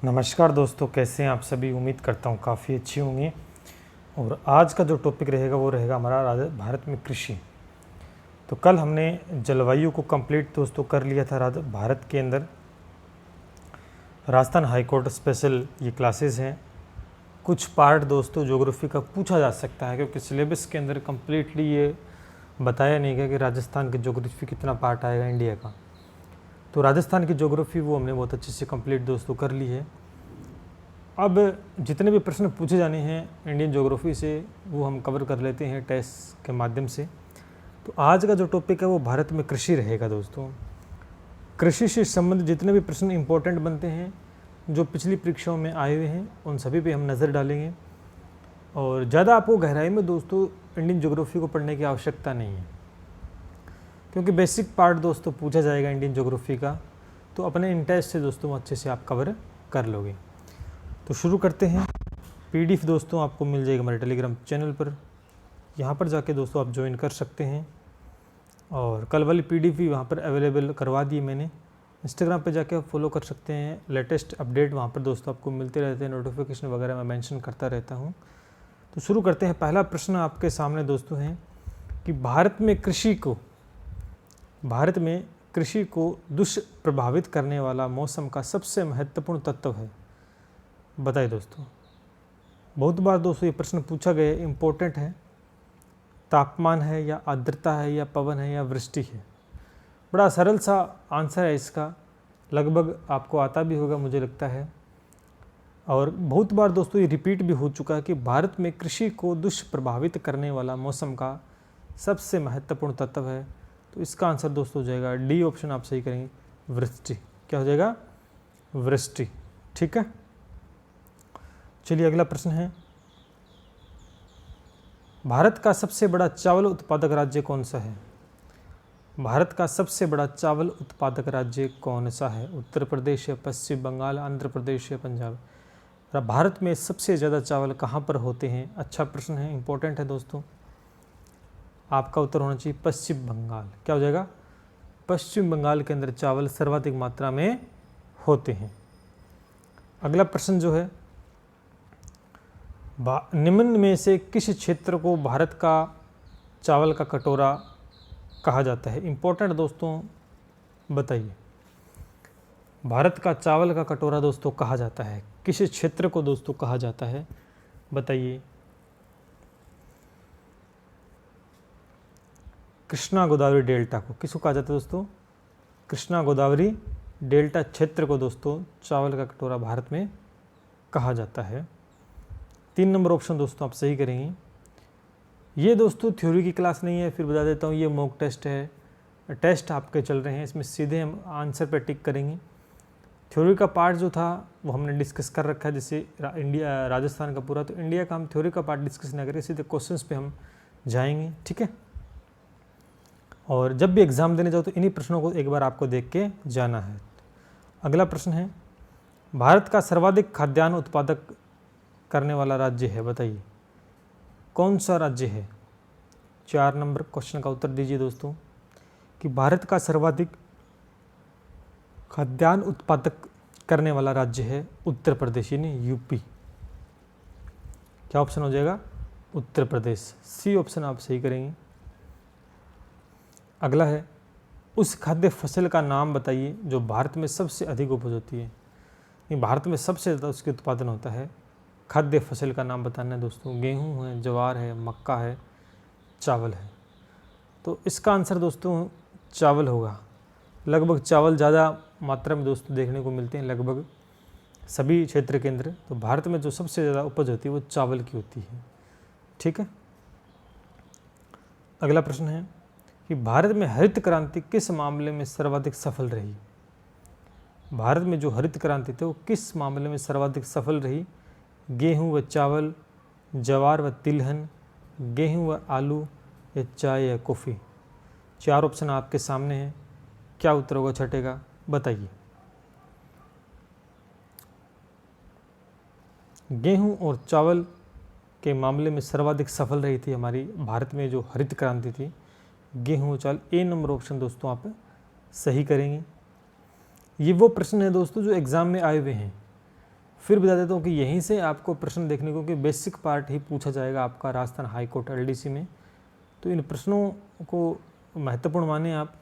नमस्कार दोस्तों, कैसे हैं आप सभी। उम्मीद करता हूँ काफ़ी अच्छी होंगी। और आज का जो टॉपिक रहेगा वो रहेगा हमारा भारत में कृषि। तो कल हमने जलवायु को कंप्लीट दोस्तों कर लिया था। भारत के अंदर राजस्थान हाईकोर्ट स्पेशल ये क्लासेस हैं। कुछ पार्ट दोस्तों ज्योग्राफी का पूछा जा सकता है, क्योंकि सिलेबस के अंदर कम्प्लीटली ये बताया नहीं गया कि राजस्थान की ज्योग्राफी कितना पार्ट आएगा इंडिया का। तो राजस्थान की ज्योग्राफी वो हमने बहुत अच्छे से कंप्लीट दोस्तों कर ली है। अब जितने भी प्रश्न पूछे जाने हैं इंडियन ज्योग्राफी से वो हम कवर कर लेते हैं टेस्ट के माध्यम से। तो आज का जो टॉपिक है वो भारत में कृषि रहेगा दोस्तों। कृषि से संबंधित जितने भी प्रश्न इंपॉर्टेंट बनते हैं जो पिछली परीक्षाओं में आए हुए हैं उन सभी पे हम नज़र डालेंगे। और ज़्यादा आपको गहराई में दोस्तों इंडियन ज्योग्राफी को पढ़ने की आवश्यकता नहीं है, क्योंकि बेसिक पार्ट दोस्तों पूछा जाएगा इंडियन ज्योग्राफी का। तो अपने इंटरेस्ट से दोस्तों अच्छे से आप कवर कर लोगे। तो शुरू करते हैं। पीडीएफ दोस्तों आपको मिल जाएगा हमारे टेलीग्राम चैनल पर, यहाँ पर जाके दोस्तों आप ज्वाइन कर सकते हैं। और कल वाली पीडीएफ भी वहाँ पर अवेलेबल करवा दी मैंने। इंस्टाग्राम पर जाके आप फॉलो कर सकते हैं। लेटेस्ट अपडेट वहाँ पर दोस्तों आपको मिलते रहते हैं, नोटिफिकेशन वगैरह मैं मेंशन करता रहता हूँ। तो शुरू करते हैं। पहला प्रश्न आपके सामने दोस्तों है कि भारत में कृषि को दुष्प्रभावित करने वाला मौसम का सबसे महत्वपूर्ण तत्व है। बताइए दोस्तों। बहुत बार दोस्तों ये प्रश्न पूछा गया है, इम्पोर्टेंट है। तापमान है या आर्द्रता है या पवन है या वृष्टि है। बड़ा सरल सा आंसर है इसका, लगभग आपको आता भी होगा मुझे लगता है। और बहुत बार दोस्तों ये रिपीट भी हो चुका है कि भारत में कृषि को दुष्प्रभावित करने वाला मौसम का सबसे महत्वपूर्ण तत्व है। तो इसका आंसर दोस्तों हो जाएगा डी ऑप्शन, आप सही करेंगे, वृष्टि। क्या हो जाएगा? वृष्टि। ठीक है, चलिए अगला प्रश्न है, भारत का सबसे बड़ा चावल उत्पादक राज्य कौन सा है? भारत का सबसे बड़ा चावल उत्पादक राज्य कौन सा है? उत्तर प्रदेश है, पश्चिम बंगाल, आंध्र प्रदेश है, पंजाब। भारत में सबसे ज़्यादा चावल कहाँ पर होते हैं? अच्छा प्रश्न है, इंपॉर्टेंट है दोस्तों। आपका उत्तर होना चाहिए पश्चिम बंगाल। क्या हो जाएगा? पश्चिम बंगाल के अंदर चावल सर्वाधिक मात्रा में होते हैं। अगला प्रश्न जो है, निम्न में से किस क्षेत्र को भारत का चावल का कटोरा कहा जाता है? इंपॉर्टेंट दोस्तों, बताइए। भारत का चावल का कटोरा दोस्तों कहा जाता है, किस क्षेत्र को दोस्तों कहा जाता है? बताइए। कृष्णा गोदावरी डेल्टा को किसको कहा जाता है दोस्तों? कृष्णा गोदावरी डेल्टा क्षेत्र को दोस्तों चावल का कटोरा भारत में कहा जाता है। 3 नंबर ऑप्शन दोस्तों आप सही करेंगे। ये दोस्तों थ्योरी की क्लास नहीं है, फिर बता देता हूँ, ये मॉक टेस्ट है। टेस्ट आपके चल रहे हैं, इसमें सीधे हम आंसर पे टिक करेंगे। थ्योरी का पार्ट जो था वो हमने डिस्कस कर रखा है, जैसे राजस्थान का पूरा। तो इंडिया का हम थ्योरी का पार्ट डिस्कस ना करें, सीधे क्वेश्चंस पे हम जाएंगे। ठीक है, और जब भी एग्ज़ाम देने जाओ तो इन्हीं प्रश्नों को एक बार आपको देख के जाना है। अगला प्रश्न है, भारत का सर्वाधिक खाद्यान्न उत्पादक करने वाला राज्य है। बताइए कौन सा राज्य है? 4 नंबर क्वेश्चन का उत्तर दीजिए दोस्तों कि भारत का सर्वाधिक खाद्यान्न उत्पादक करने वाला राज्य है उत्तर प्रदेश, यानी यूपी। क्या ऑप्शन हो जाएगा? उत्तर प्रदेश। सी ऑप्शन आप सही करेंगे। अगला है, उस खाद्य फसल का नाम बताइए जो भारत में सबसे अधिक उपज होती है। ये भारत में सबसे ज़्यादा उसके उत्पादन होता है। खाद्य फसल का नाम बताना है दोस्तों। गेहूं है, ज्वार है, मक्का है, चावल है। तो इसका आंसर दोस्तों चावल होगा। लगभग चावल ज़्यादा मात्रा में दोस्तों देखने को मिलते हैं लगभग सभी क्षेत्र के अंदर। तो भारत में जो सबसे ज़्यादा उपज होती है वो चावल की होती है। ठीक है, अगला प्रश्न है कि भारत में हरित क्रांति किस मामले में सर्वाधिक सफल रही? भारत में जो हरित क्रांति थी वो किस मामले में सर्वाधिक सफल रही? गेहूं व चावल, ज्वार व तिलहन, गेहूं व आलू, या चाय या कॉफ़ी। 4 ऑप्शन आपके सामने हैं। क्या उत्तर होगा छठे का? बताइए। गेहूं और चावल के मामले में सर्वाधिक सफल रही थी हमारी भारत में जो हरित क्रांति थी, गेहूं और चावल। ए नंबर ऑप्शन दोस्तों आप सही करेंगे। ये वो प्रश्न है दोस्तों जो एग्ज़ाम में आए हुए हैं। फिर बता देता हूँ कि यहीं से आपको प्रश्न देखने को कि बेसिक पार्ट ही पूछा जाएगा आपका राजस्थान हाई कोर्ट एलडीसी में। तो इन प्रश्नों को महत्वपूर्ण माने आप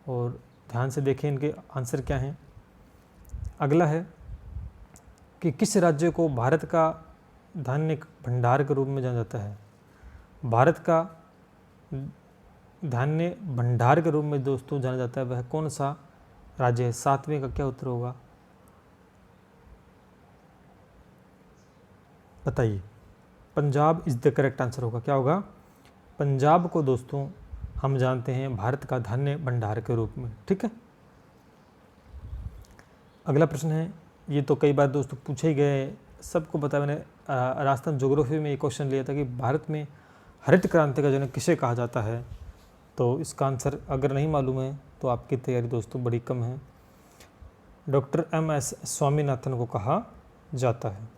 और ध्यान से देखें इनके आंसर क्या हैं। अगला है कि किस राज्य को भारत का धान्य भंडार के रूप में जाना जाता है। भारत का धान्य भंडार के रूप में दोस्तों जाना जाता है वह कौन सा राज्य है। 7वें का क्या उत्तर होगा बताइए। Punjab is the correct answer होगा। क्या होगा? पंजाब को दोस्तों हम जानते हैं भारत का धान्य भंडार के रूप में। ठीक है, अगला प्रश्न है, ये तो कई बार दोस्तों पूछे ही गए, सबको पता है। मैंने राजस्थान ज्योग्राफी में एक क्वेश्चन लिया था कि भारत में हरित क्रांति का जनक किसे कहा जाता है। तो इसका आंसर अगर नहीं मालूम है तो आपकी तैयारी दोस्तों बड़ी कम है। डॉक्टर MS स्वामीनाथन को कहा जाता है।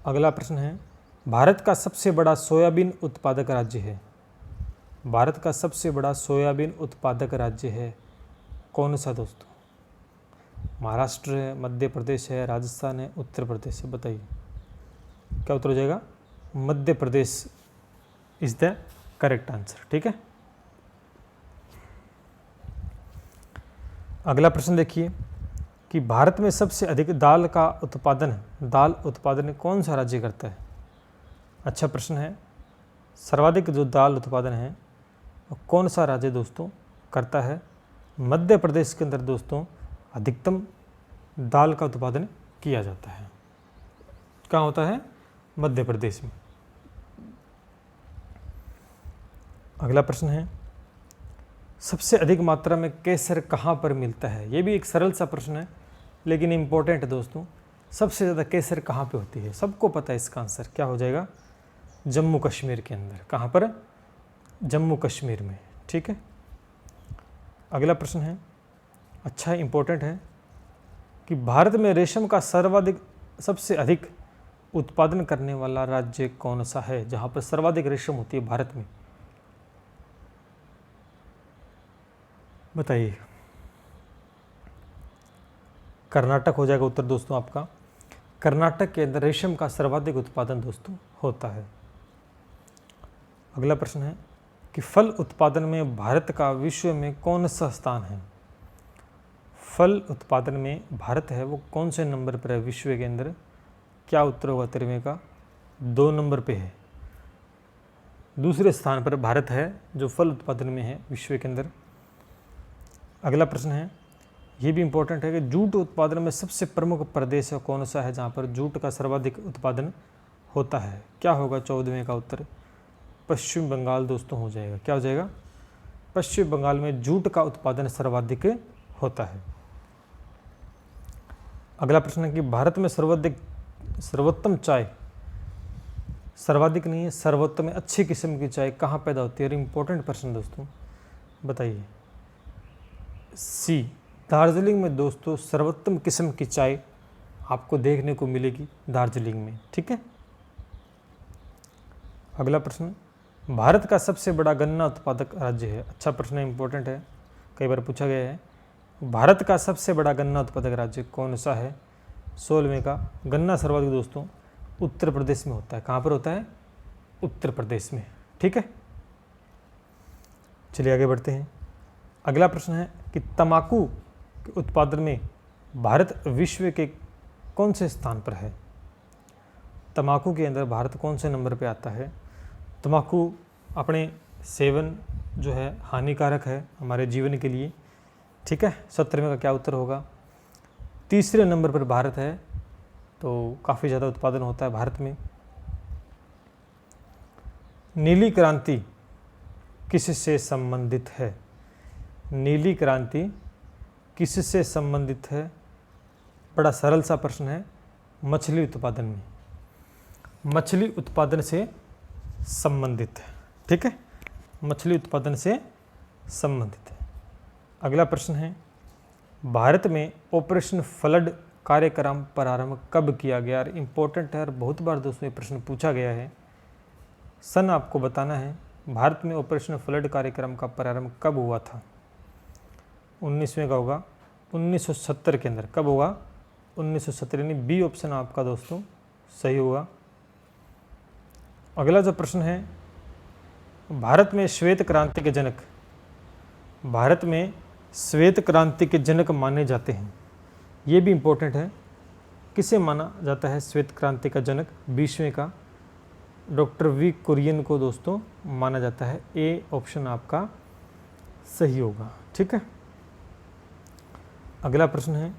अगला प्रश्न है, भारत का सबसे बड़ा सोयाबीन उत्पादक राज्य है। भारत का सबसे बड़ा सोयाबीन उत्पादक राज्य है कौन सा दोस्तों? महाराष्ट्र है, मध्य प्रदेश है, राजस्थान है, उत्तर प्रदेश है। बताइए क्या उत्तर हो जाएगा? Madhya Pradesh is the correct answer. ठीक है, अगला प्रश्न देखिए कि भारत में सबसे अधिक दाल उत्पादन कौन सा राज्य करता है। अच्छा प्रश्न है, सर्वाधिक जो दाल उत्पादन है कौन सा राज्य दोस्तों करता है। मध्य प्रदेश के अंदर दोस्तों अधिकतम दाल का उत्पादन किया जाता है। कहाँ होता है? मध्य प्रदेश में। अगला प्रश्न है, सबसे अधिक मात्रा में केसर कहाँ पर मिलता है। ये भी एक सरल सा प्रश्न है लेकिन इम्पोर्टेंट है दोस्तों। सबसे ज़्यादा केसर कहाँ पे होती है? सबको पता है इसका आंसर। क्या हो जाएगा? जम्मू कश्मीर के अंदर। कहाँ पर? जम्मू कश्मीर में। ठीक है, अगला प्रश्न है, अच्छा इम्पोर्टेंट है कि भारत में रेशम का सबसे अधिक उत्पादन करने वाला राज्य कौन सा है, जहाँ पर सर्वाधिक रेशम होती है भारत में। बताइए। कर्नाटक हो जाएगा उत्तर दोस्तों आपका। कर्नाटक के अंदर रेशम का सर्वाधिक उत्पादन दोस्तों होता है। अगला प्रश्न है कि फल उत्पादन में भारत का विश्व में कौन सा स्थान है। फल उत्पादन में भारत है वो कौन से नंबर पर है विश्व के अंदर। क्या उत्तर होगा 13वें का? 2 नंबर पे है। दूसरे स्थान पर भारत है जो फल उत्पादन में है विश्व के अंदर। अगला प्रश्न है, ये भी इम्पोर्टेंट है कि जूट उत्पादन में सबसे प्रमुख प्रदेश कौन सा है जहाँ पर जूट का सर्वाधिक उत्पादन होता है। क्या होगा 14वें का उत्तर? पश्चिम बंगाल दोस्तों हो जाएगा। क्या हो जाएगा? पश्चिम बंगाल में जूट का उत्पादन सर्वाधिक होता है। अगला प्रश्न है कि भारत में सर्वोत्तम चाय, सर्वाधिक नहीं है, सर्वोत्तम अच्छी किस्म की चाय कहाँ पैदा होती है। इम्पोर्टेंट प्रश्न दोस्तों, बताइए। सी, दार्जिलिंग में दोस्तों सर्वोत्तम किस्म की चाय आपको देखने को मिलेगी दार्जिलिंग में। ठीक है, अगला प्रश्न, भारत का सबसे बड़ा गन्ना उत्पादक राज्य है। अच्छा प्रश्न है, इंपॉर्टेंट है, कई बार पूछा गया है। भारत का सबसे बड़ा गन्ना उत्पादक राज्य कौन सा है? 16वें का। गन्ना सर्वाधिक दोस्तों उत्तर प्रदेश में होता है। कहाँ पर होता है? उत्तर प्रदेश में। ठीक है, चलिए आगे बढ़ते हैं। अगला प्रश्न है कि तंबाकू के उत्पादन में भारत विश्व के कौन से स्थान पर है। तंबाकू के अंदर भारत कौन से नंबर पे आता है। तंबाकू अपने सेवन जो है हानिकारक है हमारे जीवन के लिए। ठीक है, 17वें का क्या उत्तर होगा? तीसरे नंबर पर भारत है, तो काफ़ी ज़्यादा उत्पादन होता है भारत में। नीली क्रांति किससे संबंधित है? नीली क्रांति किससे संबंधित है? बड़ा सरल सा प्रश्न है। मछली उत्पादन में, मछली उत्पादन से संबंधित है। ठीक है, मछली उत्पादन से संबंधित है। अगला प्रश्न है, भारत में ऑपरेशन फ्लड कार्यक्रम प्रारंभ कब किया गया? इंपॉर्टेंट है और बहुत बार दोस्तों ये प्रश्न पूछा गया है। सन आपको बताना है। भारत में ऑपरेशन फ्लड कार्यक्रम का प्रारंभ कब हुआ था? 19वें का होगा। 1970 के अंदर। कब होगा? 1970 यानी बी ऑप्शन आपका दोस्तों सही होगा। अगला जो प्रश्न है, भारत में श्वेत क्रांति के जनक, भारत में श्वेत क्रांति के जनक माने जाते हैं, ये भी इम्पोर्टेंट है। किसे माना जाता है श्वेत क्रांति का जनक? 20वें का डॉक्टर वी कुरियन को दोस्तों माना जाता है। ए ऑप्शन आपका सही होगा। ठीक है। अगला प्रश्न है,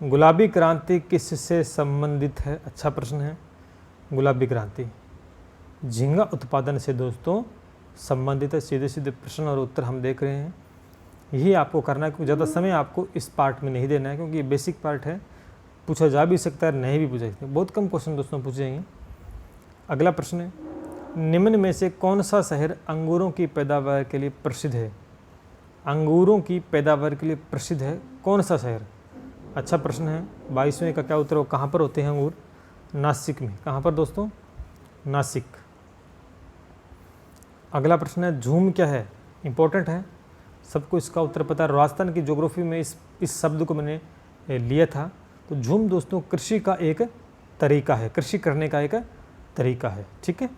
गुलाबी क्रांति किससे संबंधित है? अच्छा प्रश्न है। गुलाबी क्रांति झींगा उत्पादन से दोस्तों संबंधित है। सीधे सीधे प्रश्न और उत्तर हम देख रहे हैं, यही आपको करना है। क्योंकि ज़्यादा समय आपको इस पार्ट में नहीं देना है, क्योंकि ये बेसिक पार्ट है, पूछा जा भी सकता है, नहीं भी पूछा सकता है। बहुत कम क्वेश्चन दोस्तों पूछे जाएंगे। अगला प्रश्न है, निम्न में से कौन सा शहर अंगूरों की पैदावार के लिए प्रसिद्ध है? अंगूरों की पैदावार के लिए प्रसिद्ध है कौन सा शहर? अच्छा प्रश्न है। 22वें का क्या उत्तर हो? कहाँ पर होते हैं अंगूर? नासिक में। कहाँ पर दोस्तों? नासिक। अगला प्रश्न है, झूम क्या है? इंपॉर्टेंट है, सबको इसका उत्तर पता है। राजस्थान की ज्योग्राफी में इस शब्द को मैंने लिया था। तो झूम दोस्तों कृषि का एक तरीका है, कृषि करने का एक तरीका है। ठीक है।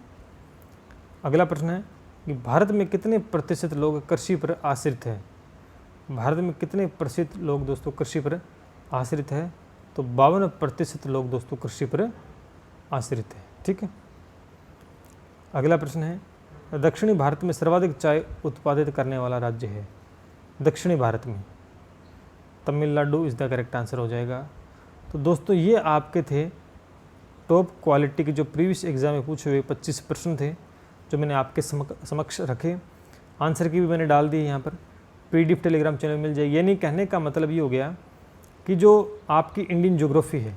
अगला प्रश्न है कि भारत में कितने प्रतिशत लोग कृषि पर आश्रित हैं? भारत में कितने प्रतिशत लोग दोस्तों कृषि पर आश्रित है? तो 52% लोग दोस्तों कृषि पर आश्रित है। ठीक है। अगला प्रश्न है, दक्षिणी भारत में सर्वाधिक चाय उत्पादित करने वाला राज्य है? दक्षिणी भारत में Tamil Nadu is the correct answer हो जाएगा। तो दोस्तों ये आपके थे टॉप क्वालिटी के जो प्रीवियस एग्जाम में पूछे हुए 25 प्रश्न थे, जो मैंने आपके समक्ष रखे। आंसर की भी मैंने डाल दी है यहाँ पर, PDF टेलीग्राम चैनल मिल जाएगी। यानी कहने का मतलब ये हो गया कि जो आपकी इंडियन ज्योग्राफी है,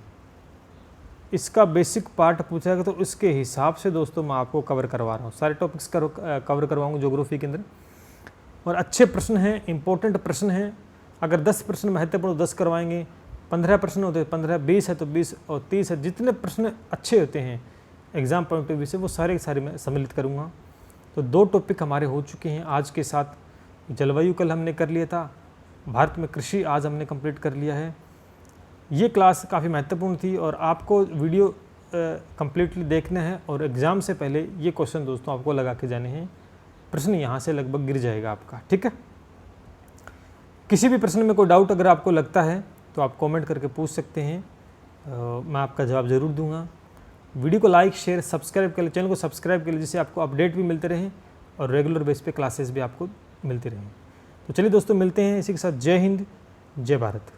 इसका बेसिक पार्ट पूछा गया, तो उसके हिसाब से दोस्तों मैं आपको कवर करवा रहा हूँ। सारे टॉपिक्स कवर करवाऊँगा ज्योग्राफी के अंदर। और अच्छे प्रश्न हैं, इंपॉर्टेंट प्रश्न हैं। अगर 10 प्रश्न महत्वपूर्ण 10 करवाएंगे, 15 प्रश्न होते हैं 15, 20 है तो 20 और 30 है। जितने प्रश्न अच्छे होते हैं एग्जाम पॉइंट ऑफ व्यू से, वो सारे के सारे मैं सम्मिलित करूँगा। तो 2 टॉपिक हमारे हो चुके हैं आज के साथ। जलवायु कल हमने कर लिया था, भारत में कृषि आज हमने कंप्लीट कर लिया है। ये क्लास काफ़ी महत्वपूर्ण थी और आपको वीडियो कंप्लीटली देखना है और एग्ज़ाम से पहले ये क्वेश्चन दोस्तों आपको लगा के जाने हैं। प्रश्न यहाँ से लगभग गिर जाएगा आपका। ठीक है। किसी भी प्रश्न में कोई डाउट अगर आपको लगता है तो आप कमेंट करके पूछ सकते हैं, मैं आपका जवाब ज़रूर दूंगा। वीडियो को लाइक शेयर सब्सक्राइब कर ले, चैनल को सब्सक्राइब कर ले, जिससे आपको अपडेट भी मिलते रहें और रेगुलर बेस पे क्लासेस भी आपको मिलती रहें। तो चलिए दोस्तों मिलते हैं इसी के साथ। जय हिंद, जय भारत।